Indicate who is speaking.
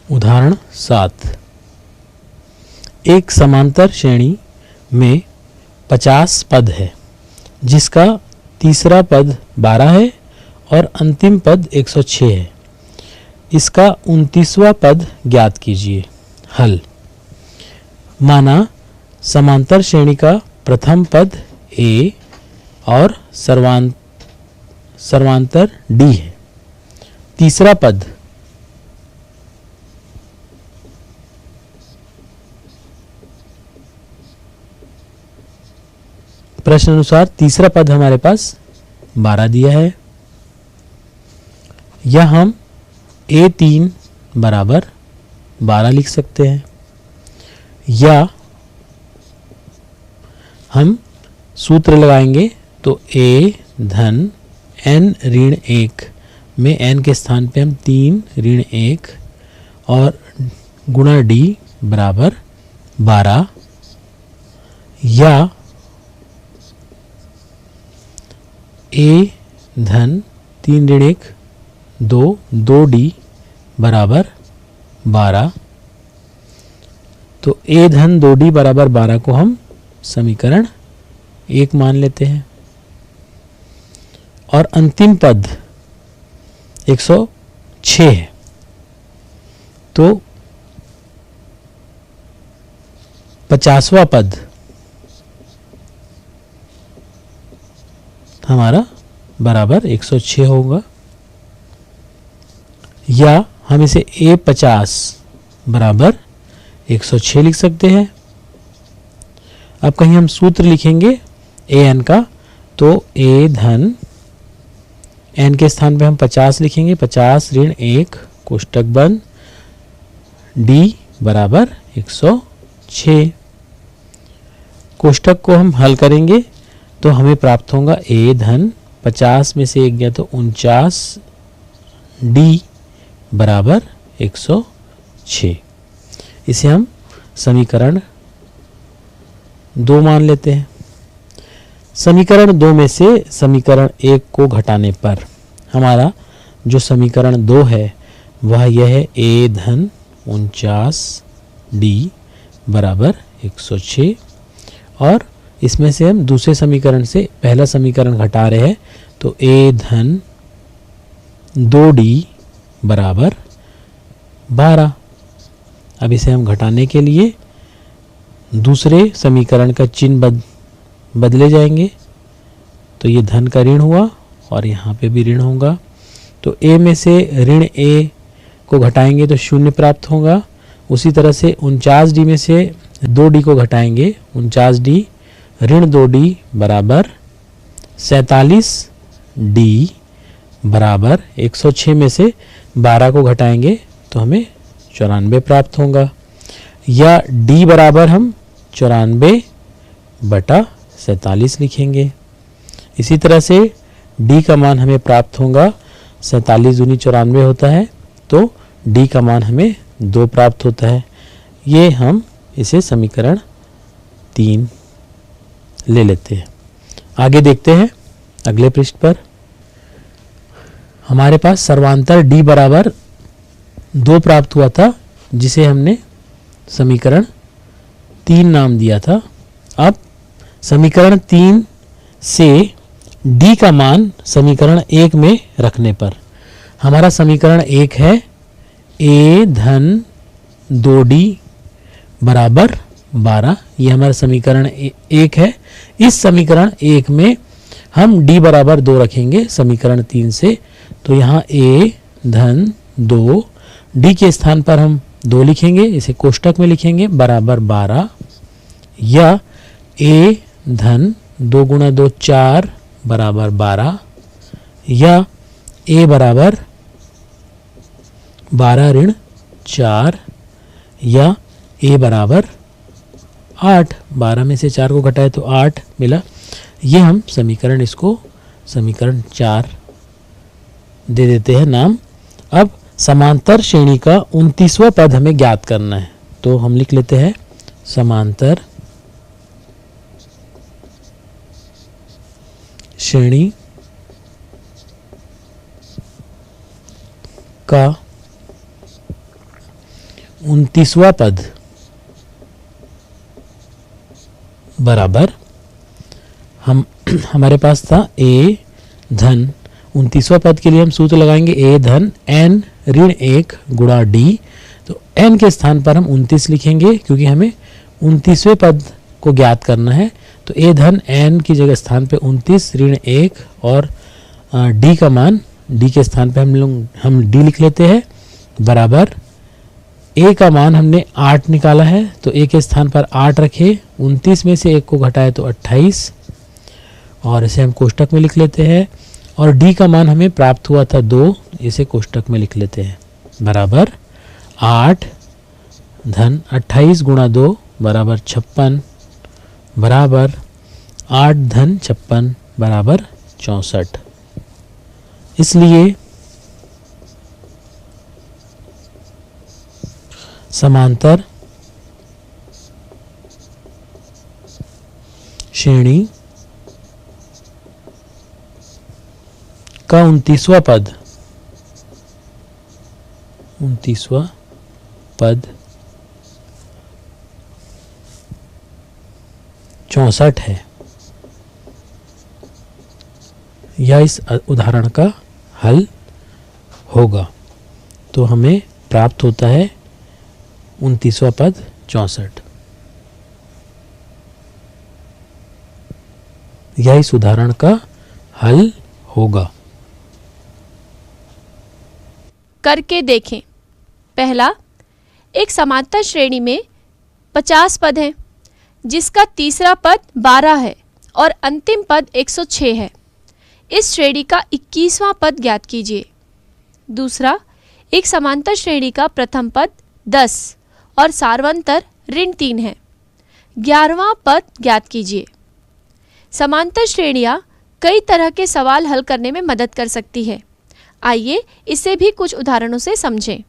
Speaker 1: उदाहरण 7। एक समांतर श्रेणी में 50 पद है जिसका तीसरा पद 12 है और अंतिम पद 106 है। इसका 29वां पद ज्ञात कीजिए। हल। माना समांतर श्रेणी का प्रथम पद A और सर्वांतर D है। तीसरा पद प्रश्न अनुसार तीसरा पद हमारे पास 12 दिया है। या हम A3 बराबर 12 लिख सकते हैं, या हम सूत्र लगाएंगे तो A धन n ऋण 1 में n के स्थान पे हम 3 ऋण 1 और गुणा D बराबर 12, या A धन 3 ऋण 1 2D बराबर 12। तो A धन 2D बराबर 12 को हम समीकरण 1 मान लेते हैं। और अंतिम पद 106 है, तो 50वां पद हमारा बराबर 106 होगा। या हम इसे A50 बराबर 106 लिख सकते हैं। अब कहीं हम सूत्र लिखेंगे an का, तो A धन n के स्थान पे हम 50 लिखेंगे, 50 ऋण 1 कोष्टक बंद D बराबर 106। कोष्टक को हम हल करेंगे तो हमें प्राप्त होगा A धन 50 में से 1 गया तो 49 D बराबर 106। इसे हम समीकरण 2 मान लेते हैं। समीकरण 2 में से समीकरण 1 को घटाने पर हमारा जो समीकरण 2 है वह यह है A धन 49 D बराबर 106। और इसमें से हम दूसरे समीकरण से पहला समीकरण घटा रहे हैं, तो A धन 2D बराबर 12। अब इसे हम घटाने के लिए दूसरे समीकरण का चिन्ह बदले जाएंगे, तो ये धन का ऋण हुआ और यहाँ पे भी ऋण होगा। तो A में से ऋण A को घटाएंगे तो 0 प्राप्त होगा। उसी तरह से 49D में से 2D को घटाएंगे, 49D ऋण 2D बराबर 47D बराबर 106 में से 12 को घटाएंगे तो हमें 94 प्राप्त होगा। या D बराबर हम 94/47 लिखेंगे। इसी तरह से D का मान हमें प्राप्त होगा, 47 दूनी 94 होता है, तो D का मान हमें 2 प्राप्त होता है। ये हम इसे समीकरण 3 ले लेते हैं। आगे देखते हैं अगले पृष्ठ पर। हमारे पास सर्वांतर D बराबर 2 प्राप्त हुआ था, जिसे हमने समीकरण 3 नाम दिया था। अब समीकरण 3 से D का मान समीकरण 1 में रखने पर हमारा समीकरण 1 है A धन 2D बराबर 12। ये हमारा समीकरण 1 है। इस समीकरण 1 में हम D बराबर 2 रखेंगे समीकरण 3 से, तो यहाँ A धन 2 D के स्थान पर हम 2 लिखेंगे, इसे कोष्टक में लिखेंगे बराबर 12। या A धन 2 गुणा 2 4 बराबर 12। या A बराबर 12 ऋण 4। या A बराबर 8। 12 में से 4 को घटाए तो 8 मिला। ये हम समीकरण इसको समीकरण 4 दे देते हैं नाम। अब समांतर श्रेणी का 29वां पद हमें ज्ञात करना है, तो हम लिख लेते हैं समांतर श्रेणी का 29वां पद बराबर हमारे पास था a धन 29वां पद के लिए हम सूत्र लगाएंगे a धन n ऋण 1 गुणा d। तो n के स्थान पर हम 29 लिखेंगे क्योंकि हमें 29वें पद को ज्ञात करना है। तो a धन n की जगह स्थान पे 29 ऋण 1 और d का मान d के स्थान पे हम d लिख लेते हैं बराबर a का मान हमने 8 निकाला है तो a के स्थान पर 8 रखे, 29 में से 1 को घटाए तो 28 और इसे हम कोष्टक में लिख लेते हैं। और d का मान हमें प्राप्त हुआ था 2, इसे कोष्टक में लिख लेते हैं बराबर 8 धन 28 गुणा 2 बराबर 56 बराबर 8 धन 56 बराबर 64। इसलिए समांतर श्रेणी का 29वां पद 64 है। यह इस उदाहरण का हल होगा। तो हमें प्राप्त होता है 29वां पद 64। यह इस उदाहरण का हल होगा।
Speaker 2: करके देखें। पहला, एक समांतर श्रेणी में 50 पद हैं जिसका तीसरा पद 12 है और अंतिम पद 106 है। इस श्रेणी का 21वां पद ज्ञात कीजिए। दूसरा, एक समांतर श्रेणी का प्रथम पद 10 और सार्वंतर ऋण 3 है। 11वां पद ज्ञात कीजिए। समांतर श्रेणियां कई तरह के सवाल हल करने में मदद कर सकती है। आइए इसे भी कुछ उदाहरणों से समझें।